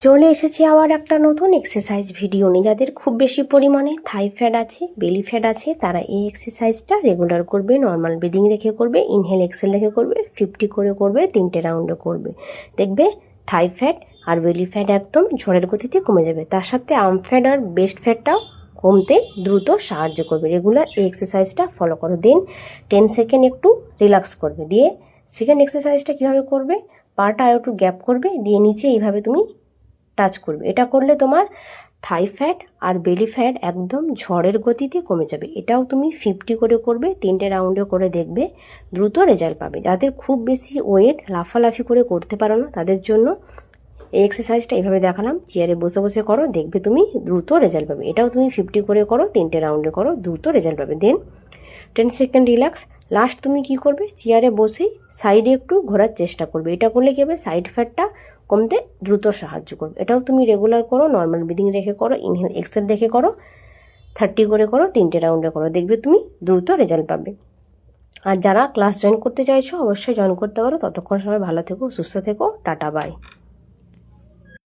চলে এসেছি আবার একটা নতুন এক্সারসাইজ ভিডিও নিয়ে। যাদের খুব বেশি পরিমাণে থাই ফ্যাট আছে, বেলি ফ্যাট আছে, তারা এই এক্সারসাইজটা রেগুলার করবে। নর্মাল ব্রিদিং রেখে করবে, ইনহেল এক্সেল রেখে করবে, 50 করে করবে, 3টে রাউন্ডে করবে। দেখবে থাই ফ্যাট আর বেলি ফ্যাট একদম ঝড়ের গতিতে কমে যাবে। তার সাথে আর্ম ফ্যাট আর বেস্ট ফ্যাটটাও কমতে দ্রুত সাহায্য করবে। রেগুলার এই এক্সারসাইজটা ফলো করো। দেন 10 সেকেন্ড একটু রিল্যাক্স করবে। দিয়ে সেকেন্ড এক্সারসাইজটা কীভাবে করবে, পাটা একটু গ্যাপ করবে, দিয়ে নিচে এইভাবে তুমি টাচ করবে। এটা করলে তোমার থাই ফ্যাট আর বেলি ফ্যাট একদম ঝড়ের গতিতে কমে যাবে। এটাও তুমি 50 করে করবে, 3টে রাউন্ডে করে দেখবে দ্রুত রেজাল্ট পাবে। যাদের খুব বেশি ওয়েট লাফালাফি করে করতে পারো না, তাদের জন্য এই এক্সারসাইজটা এইভাবে দেখালাম, চেয়ারে বসে বসে করো, দেখবে তুমি দ্রুত রেজাল্ট পাবে। এটাও তুমি 50 করে করো, 3টে রাউন্ডে করো, দ্রুত রেজাল্ট পাবে। দেন 10 সেকেন্ড রিল্যাক্স। লাস্ট তুমি কি করবে, চেয়ারে বসেই সাইডে একটু ঘোরার চেষ্টা করবে। এটা করলে কী হবে, সাইড ফ্যাটটা কমতে দ্রুত সাহায্য করবে। এটাও তুমি রেগুলার করো, নর্মাল ব্রিদিং রেখে করো, ইনহেল এক্সেল রেখে করো, 30 করে করো, 3টে রাউন্ডে করো, দেখবে তুমি দ্রুত রেজাল্ট পাবে। আর যারা ক্লাস জয়েন করতে চাইছো অবশ্যই জয়েন করতে পারো। ততক্ষণ সবাই ভালো থেকো, সুস্থ থেকো, টাটা বাই।